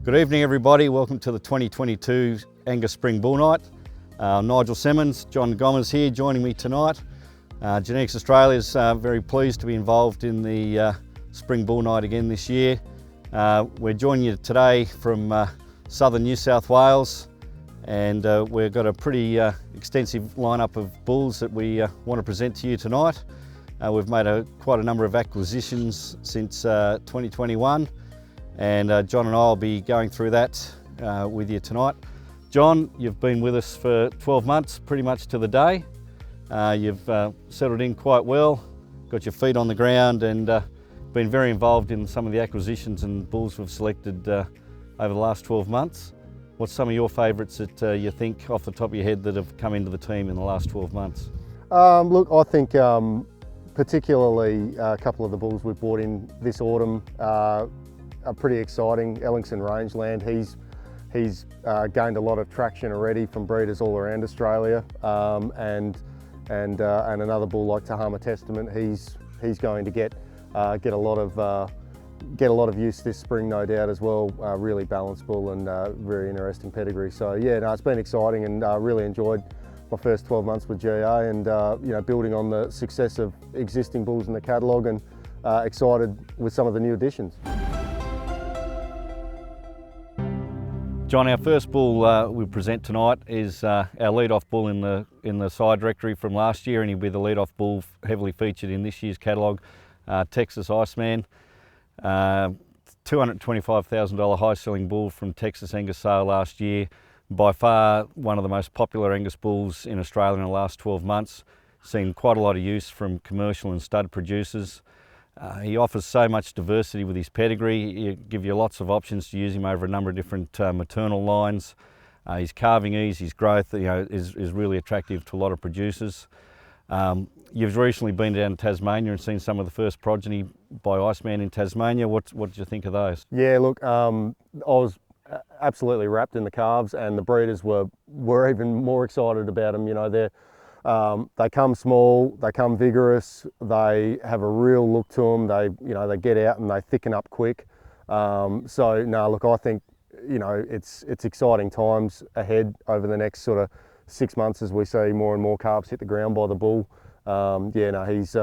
Good evening everybody, welcome to the 2022 Angus Spring Bull Night. Nigel Simmons, John Gomez here joining me tonight. Genetics Australia is very pleased to be involved in the Spring Bull Night again this year. We're joining you today from southern New South Wales, and we've got a pretty extensive lineup of bulls that we want to present to you tonight. We've made quite a number of acquisitions since 2021. And John and I will be going through that with you tonight. John, you've been with us for 12 months, pretty much to the day. You've settled in quite well, got your feet on the ground, and been very involved in some of the acquisitions and bulls we've selected over the last 12 months. What's some of your favourites that you think off the top of your head that have come into the team in the last 12 months? Look, I think particularly a couple of the bulls we've brought in this autumn are pretty exciting. Ellingson Rangeland, he's gained a lot of traction already from breeders all around Australia, and another bull like Tahama Testament, he's going to get a lot of use this spring, no doubt as well. Really balanced bull and very interesting pedigree. So yeah, no, it's been exciting, and really enjoyed my first 12 months with GA, and you know, building on the success of existing bulls in the catalogue, and excited with some of the new additions. John, our first bull we present tonight is our lead-off bull in the side directory from last year, and he'll be the lead-off bull heavily featured in this year's catalogue, Texas Iceman. $225,000 high-selling bull from Texas Angus sale last year. By far one of the most popular Angus bulls in Australia in the last 12 months. Seen quite a lot of use from commercial and stud producers. He offers so much diversity with his pedigree. He gives you lots of options to use him over a number of different maternal lines. His calving ease, his growth, is really attractive to a lot of producers. You've recently been down to Tasmania and seen some of the first progeny by Iceman in Tasmania. What did you think of those? Yeah, look, I was absolutely wrapped in the calves, and the breeders were even more excited about them. You know, they come small, they come vigorous, they have a real look to them. They get out and they thicken up quick. So no, look, I think it's exciting times ahead over the next sort of 6 months as we see more and more calves hit the ground by the bull. Yeah, no, he's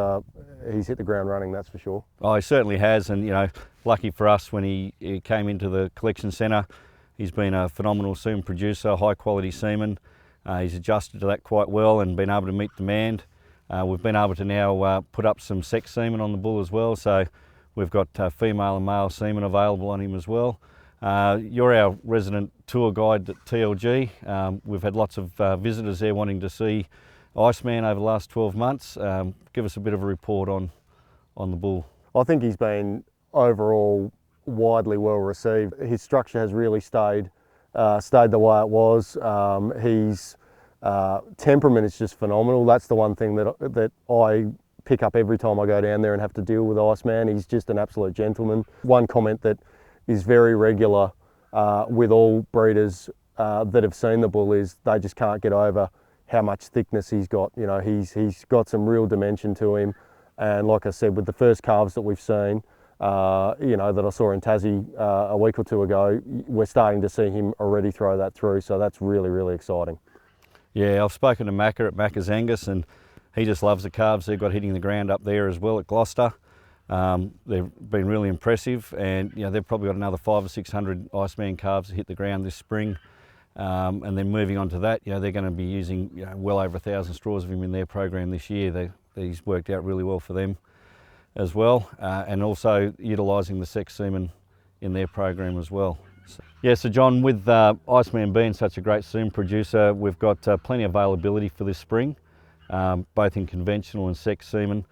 hit the ground running, that's for sure. Oh, he certainly has, and lucky for us when he came into the collection centre, he's been a phenomenal semen producer, high quality semen. He's adjusted to that quite well and been able to meet demand. We've been able to now put up some sex semen on the bull as well, so we've got female and male semen available on him as well. You're our resident tour guide at TLG. We've had lots of visitors there wanting to see Iceman over the last 12 months. Give us a bit of a report on the bull. I think he's been overall widely well received. His structure has really stayed the way it was. His temperament is just phenomenal. That's the one thing that I pick up every time I go down there and have to deal with Iceman. He's just an absolute gentleman. One comment that is very regular with all breeders that have seen the bull is they just can't get over how much thickness he's got. He's got some real dimension to him, and like I said, with the first calves that we've seen, that I saw in Tassie a week or two ago, we're starting to see him already throw that through, so that's really, really exciting. Yeah, I've spoken to Macca at Macca's Angus, and he just loves the calves they've got hitting the ground up there as well at Gloucester. They've been really impressive, and they've probably got another 500 or 600 Iceman calves to hit the ground this spring. And then moving on to that, they're going to be using well over 1,000 straws of him in their program this year. He's worked out really well for them as well, and also utilising the sex semen in their program as well. So John, with Iceman being such a great semen producer, we've got plenty of availability for this spring, both in conventional and sex semen.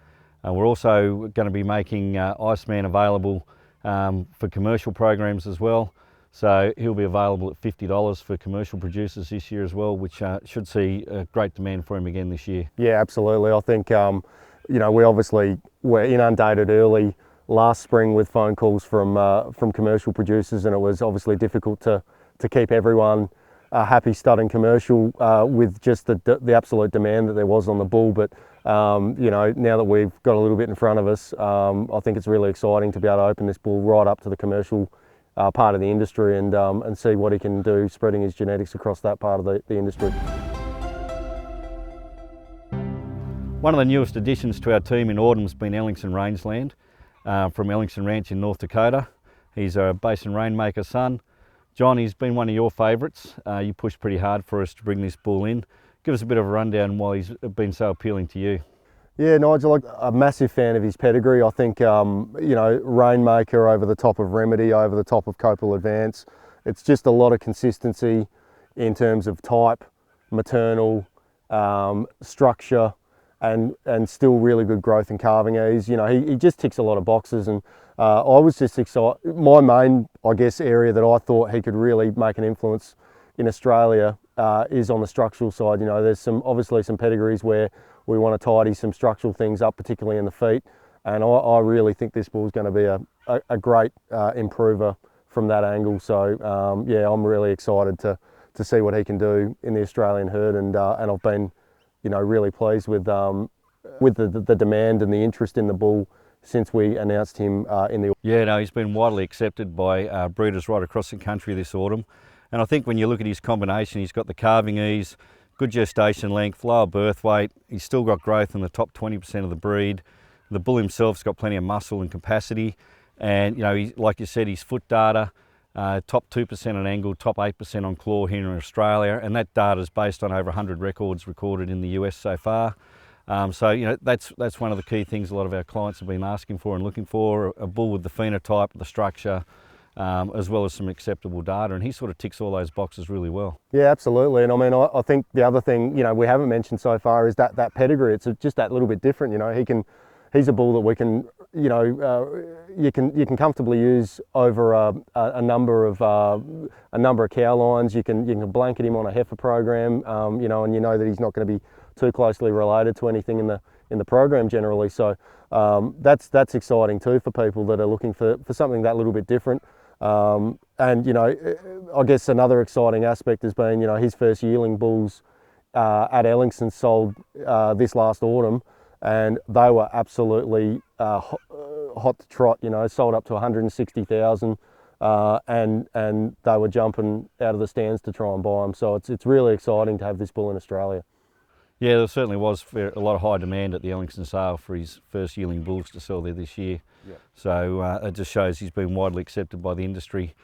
We're also going to be making Iceman available for commercial programs as well. So he'll be available at $50 for commercial producers this year as well, which should see a great demand for him again this year. Yeah, absolutely. I think we obviously were inundated early last spring with phone calls from commercial producers, and it was obviously difficult to keep everyone happy studding commercial with just the absolute demand that there was on the bull. But now that we've got a little bit in front of us, I think it's really exciting to be able to open this bull right up to the commercial part of the industry and see what he can do spreading his genetics across that part of the industry. One of the newest additions to our team in autumn has been Ellingson Rangeland from Ellingson Ranch in North Dakota. He's a Basin Rainmaker son. John, he's been one of your favourites. You pushed pretty hard for us to bring this bull in. Give us a bit of a rundown why he's been so appealing to you. Yeah, Nigel, I'm a massive fan of his pedigree. I think, you know, Rainmaker over the top of Remedy, over the top of Copal Advance. It's just a lot of consistency in terms of type, maternal, structure, and still really good growth and calving ease. You know, he just ticks a lot of boxes, and I was just excited. My main, I guess, area that I thought he could really make an influence in Australia is on the structural side. You know, there's obviously some pedigrees where we want to tidy some structural things up, particularly in the feet, and I really think this bull's going to be a great improver from that angle. So yeah, I'm really excited to see what he can do in the Australian herd, and I've been, you know, really pleased with the demand and the interest in the bull since we announced him in the... Yeah, no, he's been widely accepted by breeders right across the country this autumn. And I think when you look at his combination, he's got the calving ease, good gestation length, lower birth weight. He's still got growth in the top 20% of the breed. The bull himself's got plenty of muscle and capacity. And, you know, like you said, his foot data, top 2% on angle, top 8% on claw here in Australia. And that data is based on over 100 records recorded in the US so far. So, you know, that's one of the key things a lot of our clients have been asking for and looking for, a bull with the phenotype, the structure, as well as some acceptable data, and he sort of ticks all those boxes really well. Yeah, absolutely. And I mean, I think the other thing, you know, we haven't mentioned so far is that pedigree. It's just that little bit different. You know, he's a bull that we can, you know, you can comfortably use over a number of cow lines. You can blanket him on a heifer program, you know, and you know that he's not going to be too closely related to anything in the program generally. So that's exciting too for people that are looking for something that little bit different. And, you know, I guess another exciting aspect has been, you know, his first yearling bulls at Ellingson sold this last autumn, and they were absolutely hot to trot. You know, sold up to 160,000, and they were jumping out of the stands to try and buy them. So it's really exciting to have this bull in Australia. Yeah, there certainly was a lot of high demand at the Ellingson sale for his first yearling bulls to sell there this year. Yeah. So it just shows he's been widely accepted by the industry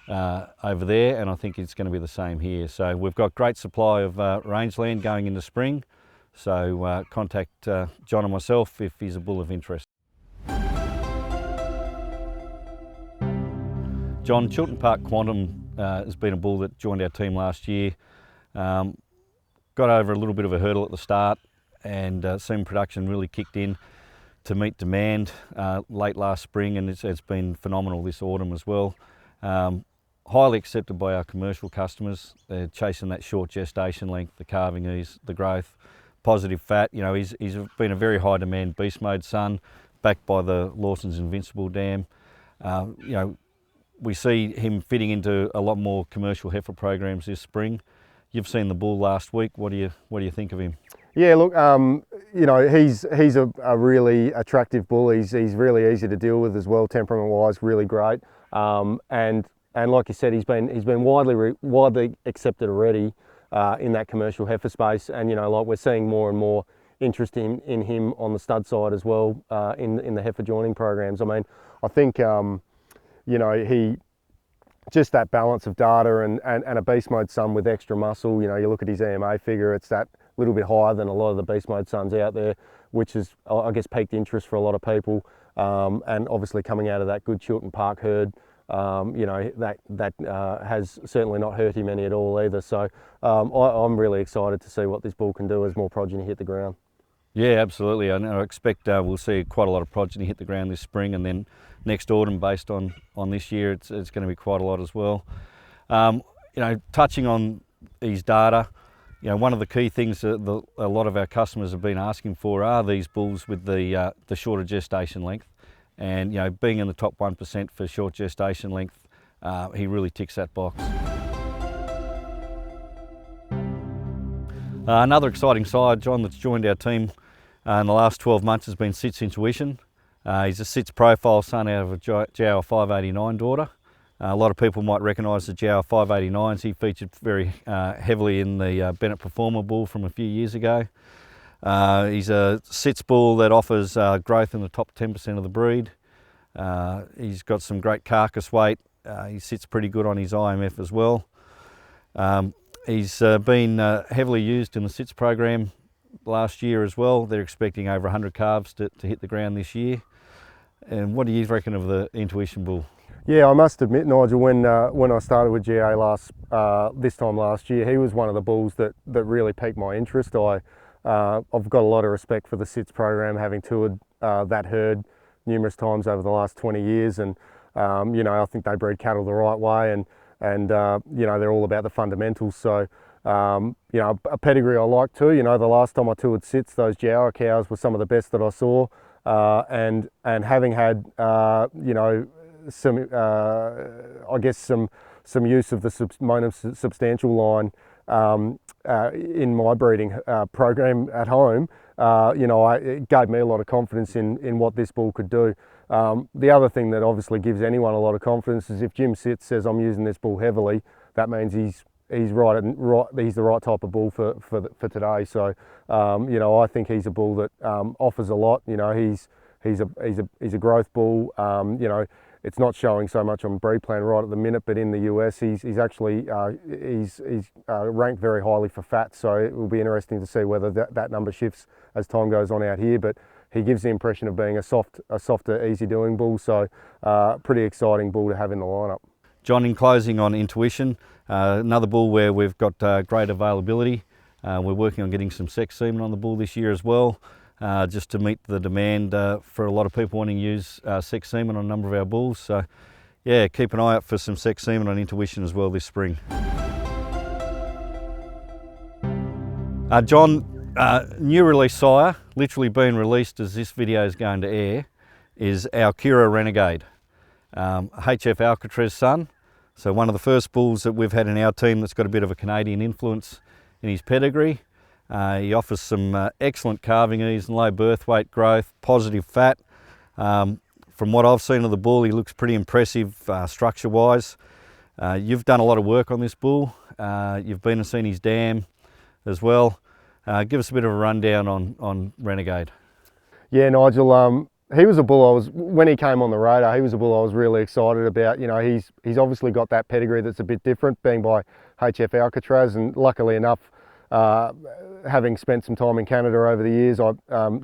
over there, and I think it's going to be the same here. So we've got great supply of rangeland going into spring, so contact John and myself if he's a bull of interest. John, Chilton Park Quantum has been a bull that joined our team last year. Got over a little bit of a hurdle at the start, and soon production really kicked in to meet demand late last spring, and it's been phenomenal this autumn as well. Highly accepted by our commercial customers. They're chasing that short gestation length, the calving ease, the growth, positive fat. You know, he's been a very high demand beast mode son, backed by the Lawson's Invincible dam. You know, we see him fitting into a lot more commercial heifer programs this spring. You've seen the bull last week. What do you think of him? Yeah, look, you know, he's a really attractive bull. He's really easy to deal with as well, temperament-wise, really great. And like you said, he's been widely accepted already in that commercial heifer space. And you know, like we're seeing more and more interest in him on the stud side as well in the heifer joining programs. I mean, I think you know, just that balance of data and a beast mode son with extra muscle. You know, you look at his EMA figure, it's that little bit higher than a lot of the beast mode sons out there, which is, I guess, piqued interest for a lot of people. And obviously coming out of that good Chilton Park herd, you know, that has certainly not hurt him any at all either. So I'm really excited to see what this bull can do as more progeny hit the ground. Yeah, absolutely. I expect we'll see quite a lot of progeny hit the ground this spring, and then next autumn, based on this year, it's going to be quite a lot as well. You know, touching on his data, you know, one of the key things that a lot of our customers have been asking for are these bulls with the shorter gestation length, and you know, being in the top 1% for short gestation length, he really ticks that box. Another exciting side, John, that's joined our team in the last 12 months has been Sitz Intuition. He's a Sitz profile son out of a JL 589 daughter. A lot of people might recognise the Jower 589s. He featured very heavily in the Bennett Performer bull from a few years ago. He's a Sitz bull that offers growth in the top 10% of the breed. He's got some great carcass weight. He sits pretty good on his IMF as well. He's been heavily used in the Sitz program last year as well. They're expecting over 100 calves to hit the ground this year. And what do you reckon of the Intuition bull? Yeah, I must admit, Nigel, when I started with GA this time last year, he was one of the bulls that really piqued my interest. I've got a lot of respect for the Sitz program, having toured that herd numerous times over the last 20 years, and you know, I think they breed cattle the right way, and you know, they're all about the fundamentals. So you know, a pedigree I like too. You know, the last time I toured Sitz, those Jower cows were some of the best that I saw, and having had you know, some I guess some use of the Mona Substantial line in my breeding program at home, you know, it gave me a lot of confidence in what this bull could do. The other thing that obviously gives anyone a lot of confidence is if Jim Sitz says I'm using this bull heavily, that means he's the right type of bull for today. So you know, I think he's a bull that offers a lot. You know, he's a growth bull. You know, it's not showing so much on breed plan right at the minute, but in the US, he's actually ranked very highly for fat. So it will be interesting to see whether that number shifts as time goes on out here. But he gives the impression of being a softer, easy-doing bull. So pretty exciting bull to have in the lineup. John, in closing on Intuition, another bull where we've got great availability. We're working on getting some sex semen on the bull this year as well, just to meet the demand for a lot of people wanting to use sex semen on a number of our bulls. So yeah, keep an eye out for some sex semen on Intuition as well this spring. John, new release sire, literally being released as this video is going to air, is Alkyra Renegade. HF Alcatraz son, so one of the first bulls that we've had in our team that's got a bit of a Canadian influence in his pedigree. He offers some excellent calving ease and low birth weight growth, positive fat. From what I've seen of the bull, he looks pretty impressive structure wise. You've done a lot of work on this bull. You've been and seen his dam as well. Give us a bit of a rundown on Renegade. Yeah, Nigel, he was a bull when he came on the radar, he was a bull I was really excited about. You know, he's obviously got that pedigree that's a bit different, being by HF Alcatraz, and luckily enough, having spent some time in Canada over the years, I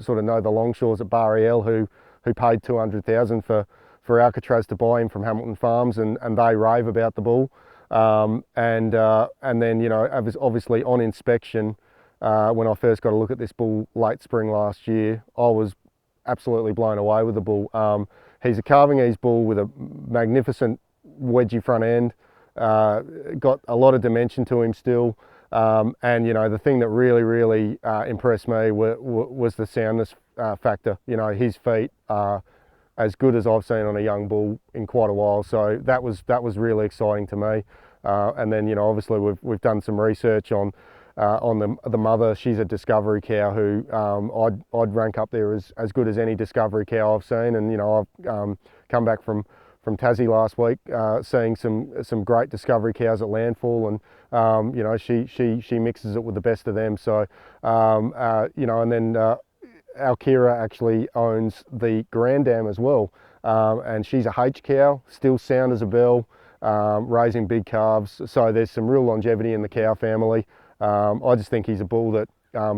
sort of know the Longshaws at Bariel who paid $200,000 for Alcatraz to buy him from Hamilton Farms, and they rave about the bull. And then, you know, obviously on inspection, when I first got a look at this bull late spring last year, I was absolutely blown away with the bull. He's a calving ease bull with a magnificent wedgy front end, got a lot of dimension to him still. And you know, the thing that really impressed me was the soundness factor. You know, his feet are as good as I've seen on a young bull in quite a while, so that was really exciting to me. And then, you know, obviously we've done some research on the mother. She's a discovery cow who I'd rank up there as good as any discovery cow I've seen. And you know, I've come back from Tassie last week, seeing some great discovery cows at landfall, and you know, she mixes it with the best of them. So you know, and then Alkyra actually owns the Grand Dam as well, and she's a H cow, still sound as a bell, raising big calves. So there's some real longevity in the cow family. I just think he's a bull that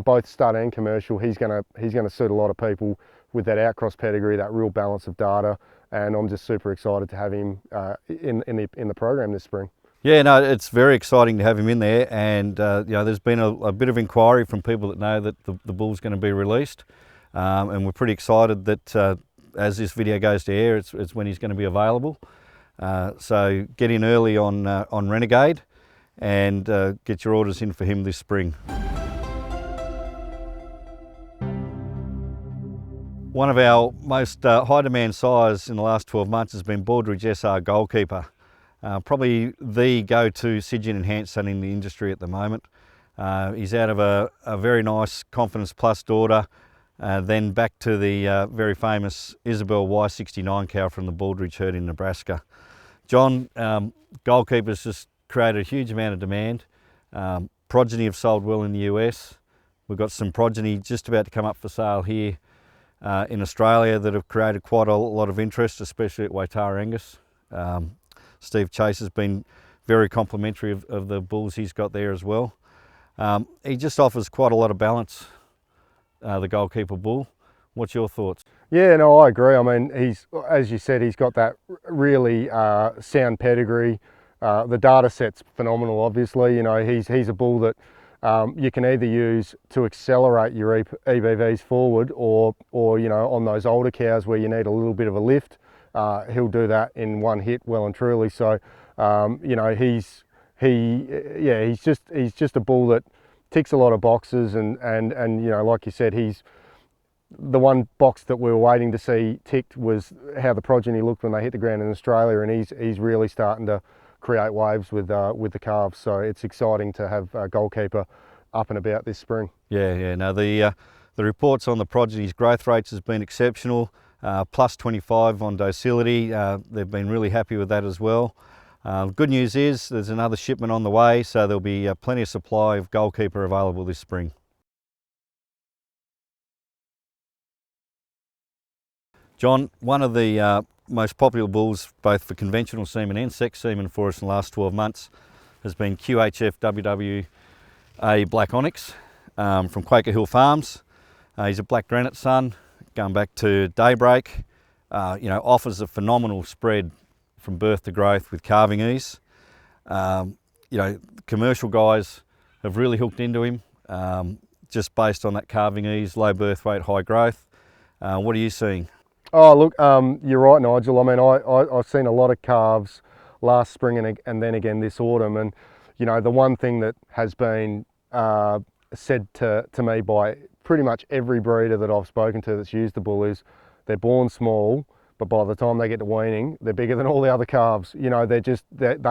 both stud and commercial, he's gonna suit a lot of people with that outcross pedigree, that real balance of data. And I'm just super excited to have him in the program this spring. Yeah, no, it's very exciting to have him in there, and you know, there's been a bit of inquiry from people that know that the bull's going to be released, and we're pretty excited that as this video goes to air, it's when he's going to be available. So get in early on Renegade, and get your orders in for him this spring. One of our most high demand sires in the last 12 months has been Baldridge SR Goalkeeper. Probably the go-to Sidgin enhanced son in the industry at the moment. He's out of a very nice Confidence Plus daughter, then back to the very famous Isabel Y69 cow from the Baldridge herd in Nebraska. John, Goalkeeper's just created a huge amount of demand. Progeny have sold well in the US. We've got some progeny just about to come up for sale here in Australia that have created quite a lot of interest, especially at Waitara Angus. Steve Chase has been very complimentary of the bulls he's got there as well. He just offers quite a lot of balance, the Goalkeeper bull. What's your thoughts? Yeah, no, I agree. I mean, he's, as you said, he's got that really sound pedigree. The data set's phenomenal, obviously. You know, he's a bull that you can either use to accelerate your EBVs forward, or you know, on those older cows where you need a little bit of a lift, he'll do that in one hit, well and truly. So, you know, he's just a bull that ticks a lot of boxes, and you know, like you said, he's the one box that we were waiting to see ticked was how the progeny looked when they hit the ground in Australia, and he's really starting to create waves with the calves. So it's exciting to have Goalkeeper up and about this spring. Yeah. Now the reports on the progeny's growth rates has been exceptional. Plus 25 on docility. They've been really happy with that as well. Good news is there's another shipment on the way, so there'll be plenty of supply of Goalkeeper available this spring. John, one of the most popular bulls, both for conventional semen and sex semen for us in the last 12 months, has been QHF WWA Black Onyx from Quaker Hill Farms. He's a black granite son, going back to daybreak. You know, offers a phenomenal spread from birth to growth with calving ease. You know, commercial guys have really hooked into him just based on that calving ease, low birth weight, high growth. What are you seeing? Oh, look, you're right, Nigel. I mean, I've seen a lot of calves last spring and then again this autumn. And, you know, the one thing that has been said to me by pretty much every breeder that I've spoken to that's used the bull is they're born small, but by the time they get to weaning, they're bigger than all the other calves. You know, they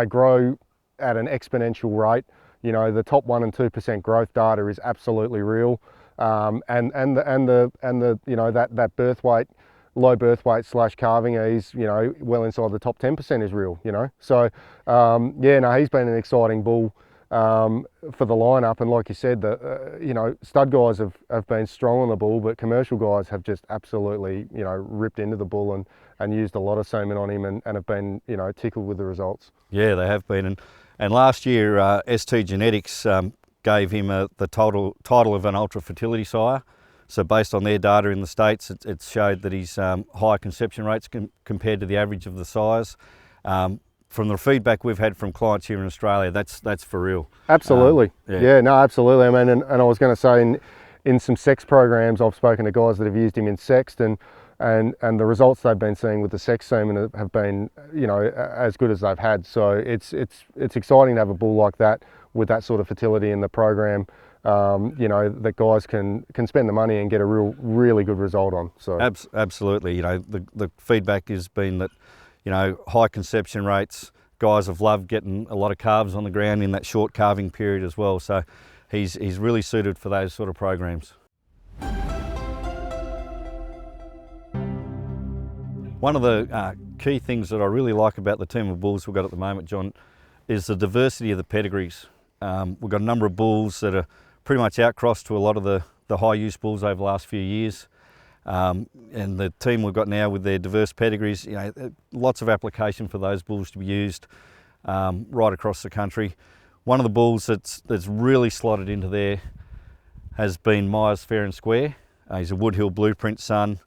grow at an exponential rate. You know, the top 1% and 2% growth data is absolutely real. And the you know, that birth weight, low birth weight / calving ease, you know, well inside the top 10% is real, you know. So, yeah, no, he's been an exciting bull for the lineup. And like you said, you know, stud guys have been strong on the bull, but commercial guys have just absolutely, you know, ripped into the bull and used a lot of semen on him and have been, you know, tickled with the results. Yeah, they have been. And last year, ST Genetics gave him the title of an ultra fertility sire. So based on their data in the States, it showed that he's high conception rates compared to the average of the sires. From the feedback we've had from clients here in Australia, that's for real. Absolutely. Yeah, no, absolutely. I mean, and I was going to say in some sex programs, I've spoken to guys that have used him in sexed, and the results they've been seeing with the sex semen have been, you know, as good as they've had. So it's exciting to have a bull like that with that sort of fertility in the program. You know, that guys can spend the money and get a really good result on. So absolutely. You know, the feedback has been that, you know, high conception rates, guys have loved getting a lot of calves on the ground in that short calving period as well. So he's really suited for those sort of programs. One of the key things that I really like about the team of bulls we've got at the moment, John, is the diversity of the pedigrees. We've got a number of bulls that are pretty much outcrossed to a lot of the high use bulls over the last few years. And the team we've got now with their diverse pedigrees, you know, lots of application for those bulls to be used right across the country. One of the bulls that's really slotted into there has been Myers Fair and Square. He's a Woodhill Blueprint son.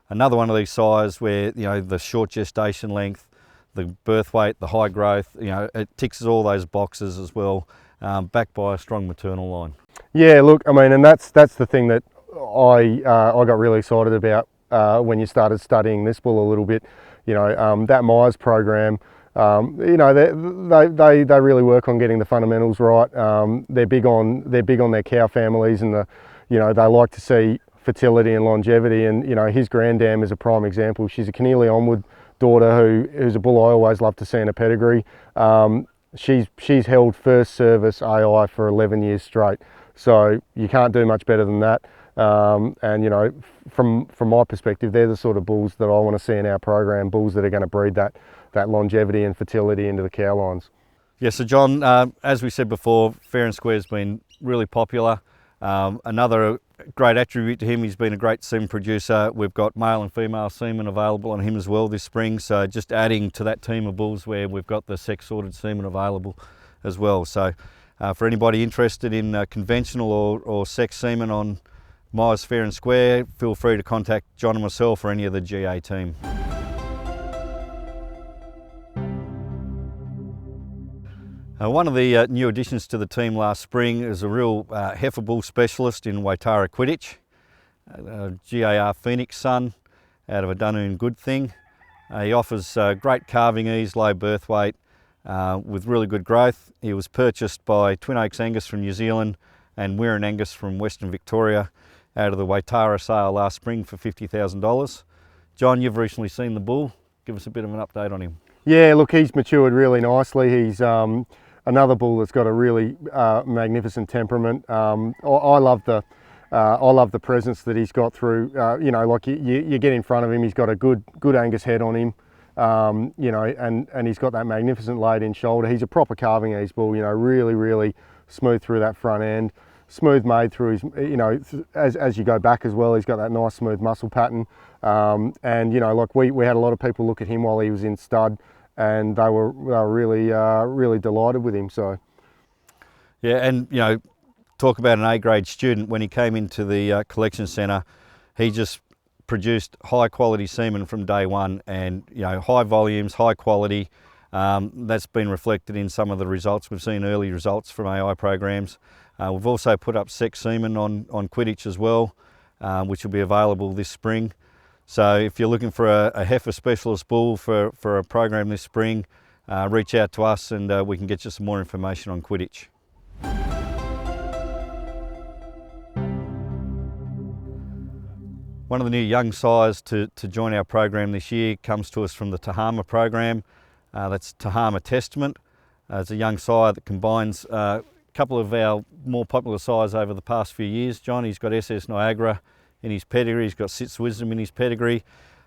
Another one of these sires where, you know, the short gestation length, the birth weight, the high growth, you know, it ticks all those boxes as well, backed by a strong maternal line. Yeah, look, I mean, and that's the thing that I got really excited about when you started studying this bull a little bit. You know, that Myers program, you know, they really work on getting the fundamentals right. They're big on their cow families, and you know, they like to see fertility and longevity. And you know, his grandam is a prime example. She's a Keneally Onward daughter who's a bull I always love to see in a pedigree. She's held first service AI for 11 years straight. So you can't do much better than that. And you know, from my perspective, they're the sort of bulls that I want to see in our program, bulls that are going to breed that longevity and fertility into the cow lines. Yeah, so John, as we said before, fair and square has been really popular. Another great attribute to him, he's been a great semen producer. We've got male and female semen available on him as well this spring, so just adding to that team of bulls where we've got the sex sorted semen available as well. So for anybody interested in conventional or sex semen on Myers fair and square, feel free to contact John and myself or any of the GA team. One of the new additions to the team last spring is a real heifer bull specialist in Waitara Quidditch, GAR Phoenix son out of a Dunoon good thing. He offers great calving ease, low birth weight with really good growth. He was purchased by Twin Oaks Angus from New Zealand and Wirran Angus from Western Victoria out of the Waitara sale last spring for $50,000. John, you've recently seen the bull. Give us a bit of an update on him. Yeah, look, he's matured really nicely. He's another bull that's got a really magnificent temperament. I love the presence that he's got through. You know, like you get in front of him, he's got a good Angus head on him. You know, and he's got that magnificent laid-in shoulder. He's a proper calving ease bull. You know, really smooth through that front end, smooth made through his. You know, as you go back as well, he's got that nice smooth muscle pattern. And you know, like we had a lot of people look at him while he was in stud, and they were really delighted with him. So yeah, and you know, talk about an A-grade student. When he came into the collection centre, he just produced high quality semen from day one, and you know, high volumes, high quality. That's been reflected in some of the results. We've seen early results from AI programs. We've also put up sex semen on Quidditch as well, which will be available this spring. So if you're looking for a heifer specialist bull for a program this spring, reach out to us and we can get you some more information on Quidditch. One of the new young sires to join our program this year comes to us from the Tahama program. That's Tahama Testament. It's a young sire that combines a couple of our more popular sires over the past few years. John, he's got SS Niagara in his pedigree, he's got Sitz Wisdom in his pedigree.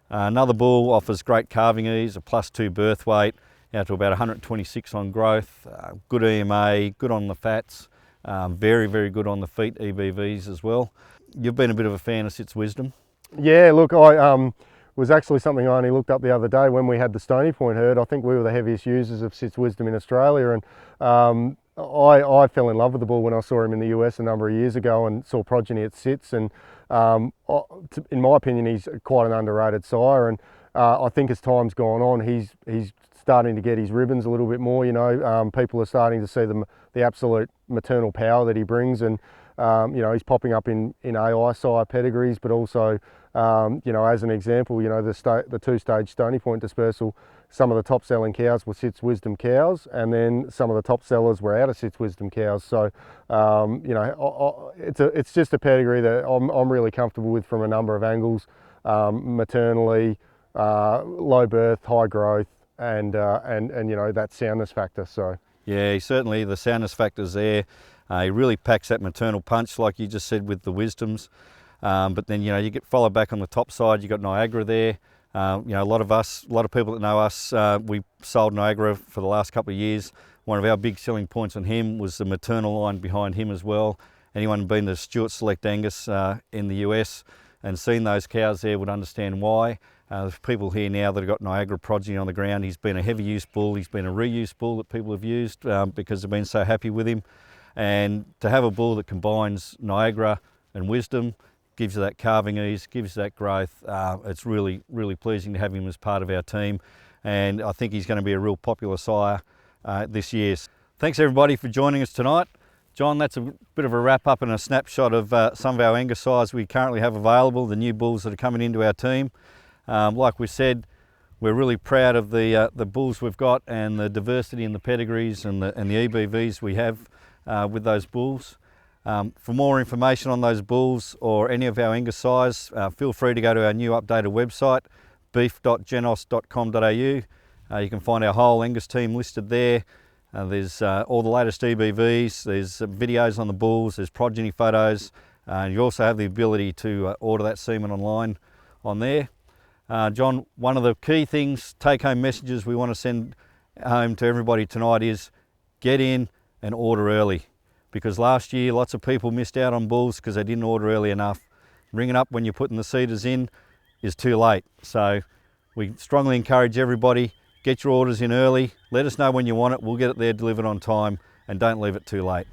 Another bull offers great calving ease, a +2 birth weight, out to about 126 on growth, good EMA, good on the fats, very good on the feet EBVs as well. You've been a bit of a fan of Sitz Wisdom. Yeah, look, I was actually something I only looked up the other day when we had the Stony Point herd. I think we were the heaviest users of Sitz Wisdom in Australia, and I fell in love with the bull when I saw him in the US a number of years ago and saw progeny at Sitz, and in my opinion he's quite an underrated sire, and I think as time's gone on he's starting to get his ribbons a little bit more. You know, people are starting to see the absolute maternal power that he brings, and you know, he's popping up in AI sire pedigrees, but also you know, as an example, you know, the two-stage Stony Point dispersal, some of the top selling cows were Sitz Wisdom cows, and then some of the top sellers were out of Sitz Wisdom cows. So you know, it's just a pedigree that I'm really comfortable with from a number of angles, maternally, low birth, high growth, and you know, that soundness factor. So yeah, certainly the soundness factor's there. He really packs that maternal punch, like you just said, with the Wisdoms. But then, you know, you get followed back on the top side, you've got Niagara there. You know, a lot of people that know us, we sold Niagara for the last couple of years. One of our big selling points on him was the maternal line behind him as well. Anyone been to Stuart Select Angus in the US and seen those cows there would understand why. There's people here now that have got Niagara progeny on the ground. He's been a heavy use bull, he's been a reuse bull that people have used because they've been so happy with him. And to have a bull that combines Niagara and Wisdom, gives you that calving ease, gives you that growth. It's really pleasing to have him as part of our team, and I think he's going to be a real popular sire this year. Thanks everybody for joining us tonight. John, that's a bit of a wrap up and a snapshot of some of our Angus sires we currently have available, the new bulls that are coming into our team. Like we said, we're really proud of the bulls we've got and the diversity in the pedigrees and the EBVs we have with those bulls. For more information on those bulls or any of our Angus sires, feel free to go to our new updated website, beef.genos.com.au. You can find our whole Angus team listed there. There's all the latest EBVs, there's videos on the bulls, there's progeny photos, You also have the ability to order that semen online on there. John, one of the key things, take-home messages we want to send home to everybody tonight is get in and order early, because last year lots of people missed out on bulls because they didn't order early enough. Ringing up when you're putting the seeders in is too late. So we strongly encourage everybody, get your orders in early, let us know when you want it, we'll get it there delivered on time, and don't leave it too late.